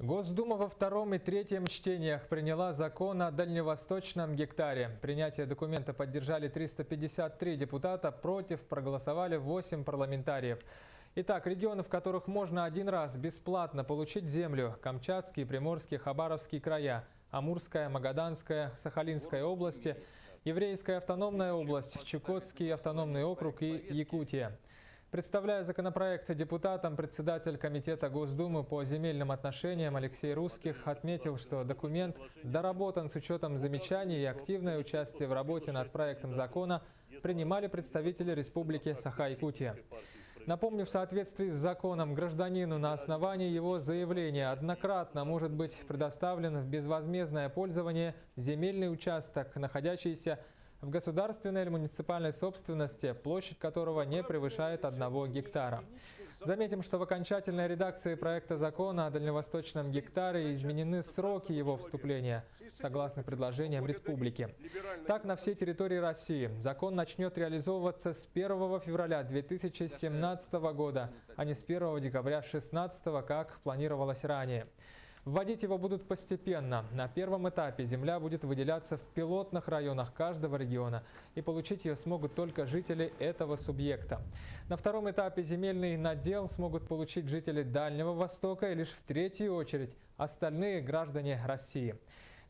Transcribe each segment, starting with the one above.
Госдума во втором и третьем чтениях приняла закон о дальневосточном гектаре. Принятие документа поддержали 353 депутата, против проголосовали 8 парламентариев. Итак, регионы, в которых можно один раз бесплатно получить землю: Камчатский, Приморский, Хабаровский края, Амурская, Магаданская, Сахалинская области, Еврейская автономная область, Чукотский автономный округ и Якутия. Представляя законопроект депутатам, председатель Комитета Госдумы по земельным отношениям Алексей Русских отметил, что документ доработан с учетом замечаний, и активное участие в работе над проектом закона принимали представители Республики Саха-Якутия. Напомню, в соответствии с законом гражданину на основании его заявления однократно может быть предоставлен в безвозмездное пользование земельный участок, находящийся в государственной или муниципальной собственности, площадь которого не превышает 1 гектара. Заметим, что в окончательной редакции проекта закона о дальневосточном гектаре изменены сроки его вступления, согласно предложениям республики. Так, на всей территории России закон начнет реализовываться с 1 февраля 2017 года, а не с 1 декабря 2016, как планировалось ранее. Вводить его будут постепенно. На первом этапе земля будет выделяться в пилотных районах каждого региона, и получить ее смогут только жители этого субъекта. На втором этапе земельный надел смогут получить жители Дальнего Востока и лишь в третью очередь остальные граждане России.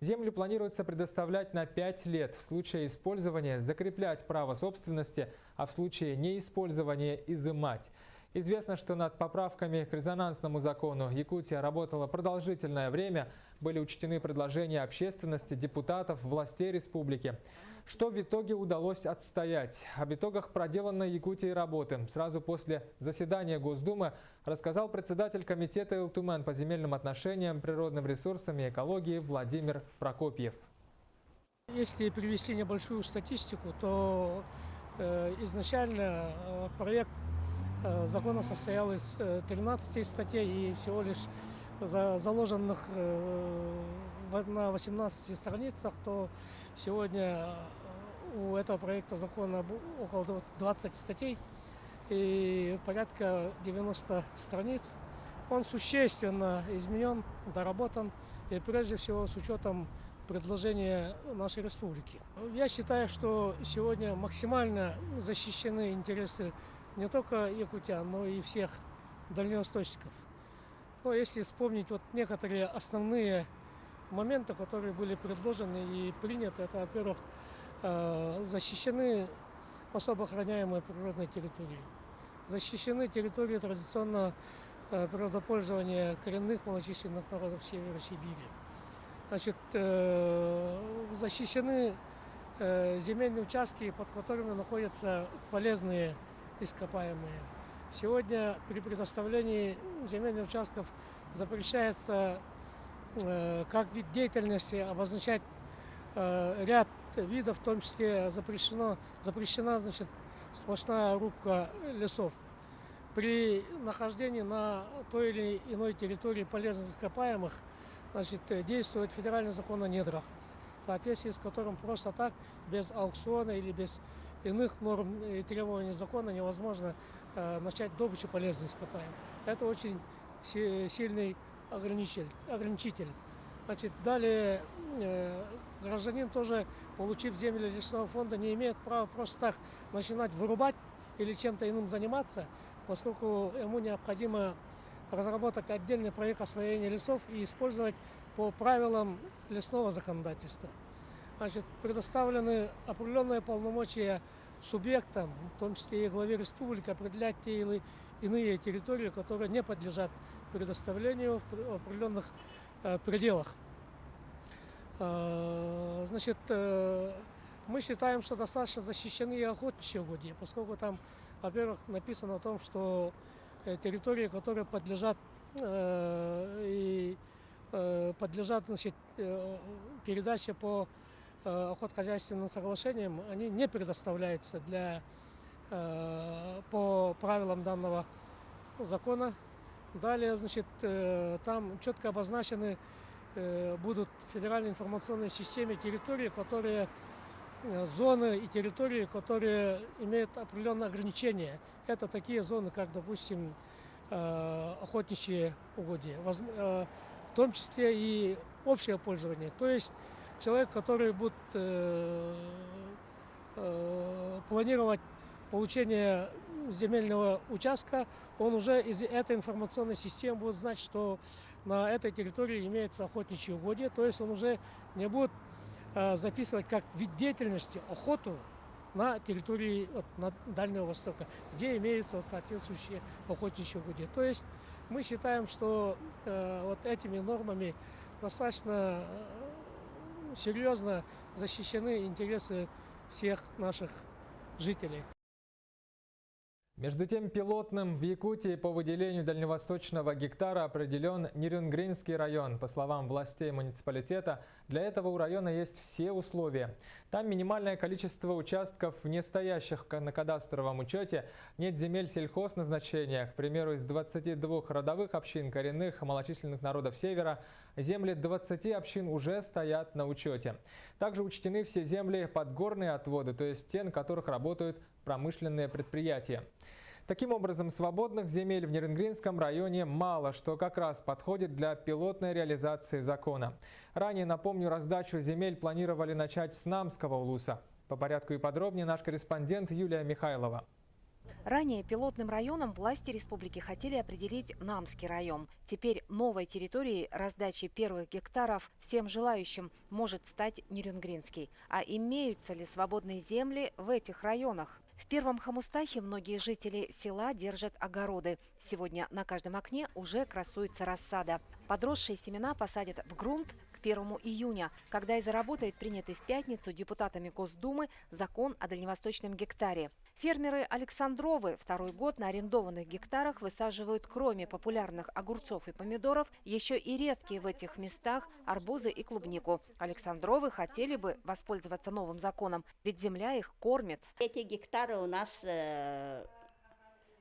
Землю планируется предоставлять на 5 лет, в случае использования закреплять право собственности, а в случае неиспользования изымать. Известно, что над поправками к резонансному закону Якутия работала продолжительное время, были учтены предложения общественности, депутатов, властей республики. Что в итоге удалось отстоять? Об итогах проделанной Якутией работы сразу после заседания Госдумы рассказал председатель комитета ЛТУМЭН по земельным отношениям, природным ресурсам и экологии Владимир Прокопьев. Если привести небольшую статистику, то изначально проект закона состоял из 13 статей и всего лишь заложенных на 18 страницах, то сегодня у этого проекта закона около 20 статей и порядка 90 страниц. Он существенно изменен, доработан, и прежде всего с учетом предложения нашей республики. Я считаю, что сегодня максимально защищены интересы не только якутян, но и всех дальневосточников. Но если вспомнить некоторые основные моменты, которые были предложены и приняты, это, во-первых, защищены особо охраняемые природные территории, защищены территории традиционного природопользования коренных малочисленных народов Севера Сибири. Значит, защищены земельные участки, под которыми находятся полезные ископаемые. Сегодня при предоставлении земельных участков запрещается как вид деятельности обозначать ряд видов, в том числе запрещена сплошная рубка лесов. При нахождении на той или иной территории полезных ископаемых, действует федеральный закон о недрах, в соответствии с которым просто так, без аукциона или без иных норм и требований закона невозможно начать добычу полезных ископаемых. Это очень сильный ограничитель. Далее гражданин, тоже получив землю лесного фонда, не имеет права просто так начинать вырубать или чем-то иным заниматься, поскольку ему необходимо разработать отдельный проект освоения лесов и использовать по правилам лесного законодательства. Предоставлены определенные полномочия субъектам, в том числе и главе республики, определять те или иные территории, которые не подлежат предоставлению в определенных пределах. Мы считаем, что достаточно защищены и охотничьи угодья, поскольку там, во-первых, написано о том, что территории, которые подлежат передаче по охотхозяйственным соглашениям, они не предоставляются по правилам данного закона. Далее, там четко обозначены будут в федеральной информационной системе территории, зоны и территории, которые имеют определенные ограничения. Это такие зоны, как, допустим, охотничьи угодья. В в том числе и общее пользование. То есть человек, который будет планировать получение земельного участка, он уже из этой информационной системы будет знать, что на этой территории имеется охотничьи угодья, то есть он уже не будет записывать как вид деятельности охоту на территории на Дальнего Востока, где имеются соответствующие охотничьи угодья. То есть мы считаем, что этими нормами достаточно серьезно защищены интересы всех наших жителей. Между тем, пилотным в Якутии по выделению дальневосточного гектара определен Нерюнгринский район. По словам властей муниципалитета, для этого у района есть все условия. Там минимальное количество участков, не стоящих на кадастровом учете, нет земель сельхозназначения. К примеру, из 22 родовых общин коренных малочисленных народов Севера земли 20 общин уже стоят на учете. Также учтены все земли подгорные отводы, то есть те, на которых работают промышленные предприятия. Таким образом, свободных земель в Нерюнгринском районе мало, что как раз подходит для пилотной реализации закона. Ранее, напомню, раздачу земель планировали начать с Намского улуса. По порядку и подробнее наш корреспондент Юлия Михайлова. Ранее пилотным районом власти республики хотели определить Намский район. Теперь новой территорией раздачи первых гектаров всем желающим может стать Нерюнгринский. А имеются ли свободные земли в этих районах? В Первом Хамустахе многие жители села держат огороды. Сегодня на каждом окне уже красуется рассада. Подросшие семена посадят в грунт к 1 июня, когда и заработает принятый в пятницу депутатами Госдумы закон о дальневосточном гектаре. Фермеры Александровы второй год на арендованных гектарах высаживают, кроме популярных огурцов и помидоров, еще и редкие в этих местах арбузы и клубнику. Александровы хотели бы воспользоваться новым законом, ведь земля их кормит. Эти гектары у нас на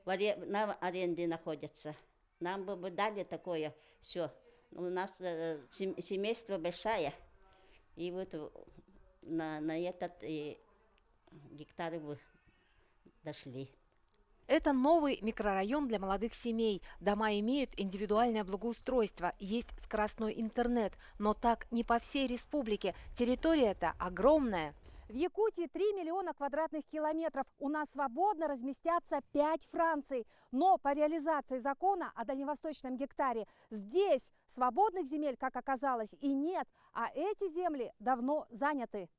аренде находятся. Нам бы дали такое все. У нас семейство большое, и вот на этот гектары бы дошли. Это новый микрорайон для молодых семей. Дома имеют индивидуальное благоустройство, есть скоростной интернет. Но так не по всей республике. Территория-то огромная. В Якутии 3 миллиона квадратных километров. У нас свободно разместятся 5 Франций. Но по реализации закона о дальневосточном гектаре здесь свободных земель, как оказалось, и нет. А эти земли давно заняты.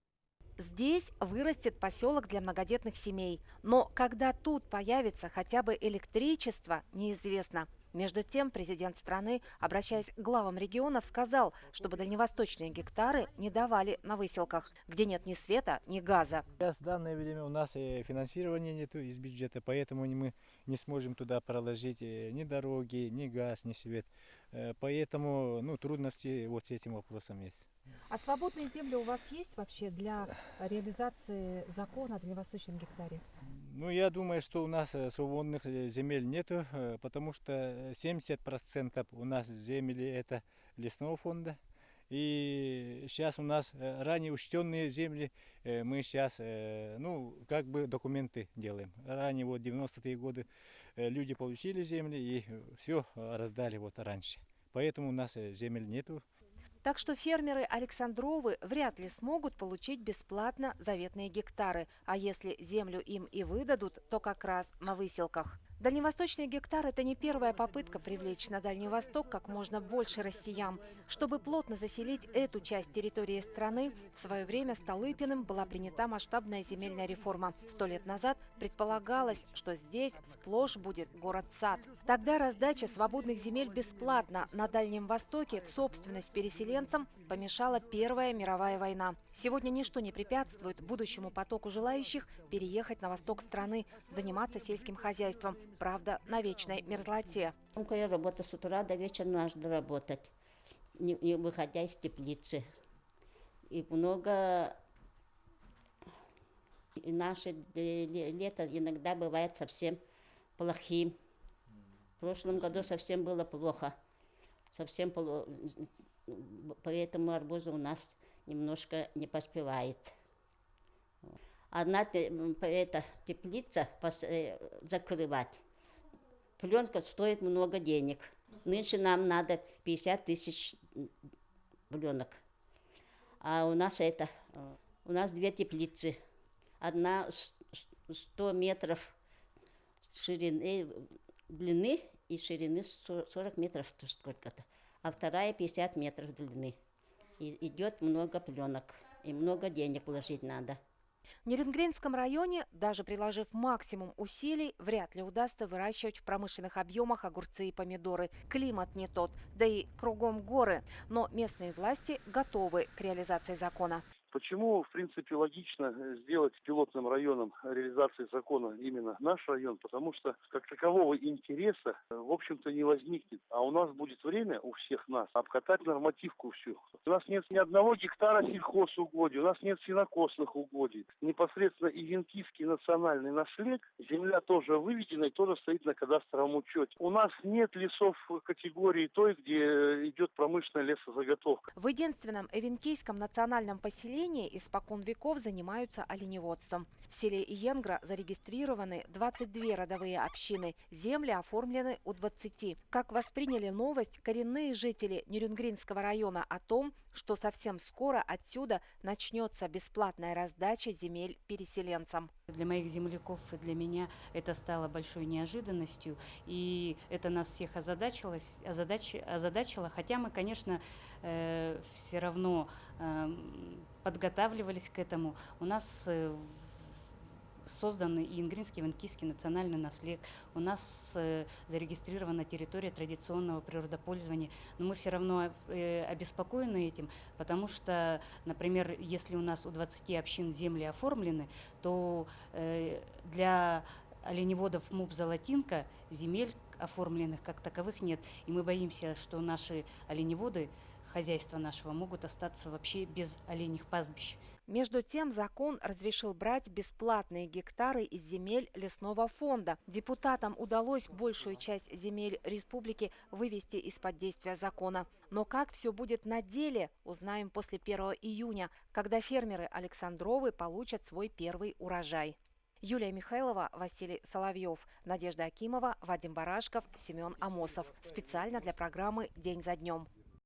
Здесь вырастет поселок для многодетных семей. Но когда тут появится хотя бы электричество, неизвестно. Между тем, президент страны, обращаясь к главам регионов, сказал, чтобы дальневосточные гектары не давали на выселках, где нет ни света, ни газа. Сейчас в данное время у нас финансирования нет из бюджета, поэтому мы не сможем туда проложить ни дороги, ни газ, ни свет. Поэтому трудности вот с этим вопросом есть. А свободные земли у вас есть вообще для реализации закона о дальневосточном гектаре? Я думаю, что у нас свободных земель нету, потому что 70% у нас земли это лесного фонда. И сейчас у нас ранее учтенные земли, мы сейчас документы делаем. Ранее, 90-е годы, люди получили земли и все раздали раньше. Поэтому у нас земель нету. Так что фермеры Александровы вряд ли смогут получить бесплатно заветные гектары. А если землю им и выдадут, то как раз на выселках. Дальневосточный гектар – это не первая попытка привлечь на Дальний Восток как можно больше россиян. Чтобы плотно заселить эту часть территории страны, в свое время Столыпиным была принята масштабная земельная реформа. 100 лет назад предполагалось, что здесь сплошь будет город-сад. Тогда раздача свободных земель бесплатно на Дальнем Востоке в собственность переселенцам помешала Первая мировая война. Сегодня ничто не препятствует будущему потоку желающих переехать на восток страны, заниматься сельским хозяйством. Правда, на вечной мерзлоте. Я работаю с утра до вечера, нужно работать, не выходя из теплицы. И много наше лето иногда бывает совсем плохим. В прошлом году совсем было плохо. Поэтому арбузы у нас немножко не поспевает. Одна теплица закрывать. Пленка стоит много денег. Нынче нам надо 50 тысяч буренок. А у нас у нас 2 теплицы. Одна 100 метров ширины, длины и ширины 40 метров сколько-то. А вторая 50 метров длины. И идет много пленок. И много денег вложить надо. В Нерюнгринском районе, даже приложив максимум усилий, вряд ли удастся выращивать в промышленных объемах огурцы и помидоры. Климат не тот, да и кругом горы. Но местные власти готовы к реализации закона. Почему, в принципе, логично сделать пилотным районом реализации закона именно наш район? Потому что как такового интереса, в общем-то, не возникнет. А у нас будет время, у всех нас, обкатать нормативку всю. У нас нет ни одного гектара сельхозугодий, у нас нет сенокосных угодий. Непосредственно Ивенкийский национальный наследие, земля тоже выведена и тоже стоит на кадастровом учете. У нас нет лесов категории той, где идет промышленная лесозаготовка. В единственном Ивенкийском национальном поселении испокон веков занимаются оленеводством. В селе Иенгра зарегистрированы 22 родовые общины. Земли оформлены у 20. Как восприняли новость коренные жители Нерюнгринского района о том, что совсем скоро отсюда начнется бесплатная раздача земель переселенцам? Для моих земляков и для меня это стало большой неожиданностью, и это нас всех озадачило, хотя мы, конечно, все равно подготавливались к этому. У нас создан Иенгринский Ивенкийский национальный наследие. У нас зарегистрирована территория традиционного природопользования. Но мы все равно обеспокоены этим, потому что, например, если у нас у 20 общин земли оформлены, то для оленеводов МУП «Золотинка» земель оформленных как таковых нет. И мы боимся, что наши оленеводы, хозяйства нашего, могут остаться вообще без оленьих пастбищ. Между тем, закон разрешил брать бесплатные гектары из земель лесного фонда. Депутатам удалось большую часть земель республики вывести из-под действия закона. Но как все будет на деле, узнаем после 1 июня, когда фермеры Александровы получат свой первый урожай. Юлия Михайлова, Василий Соловьев, Надежда Акимова, Вадим Барашков, Семен Амосов. Специально для программы «День за днем».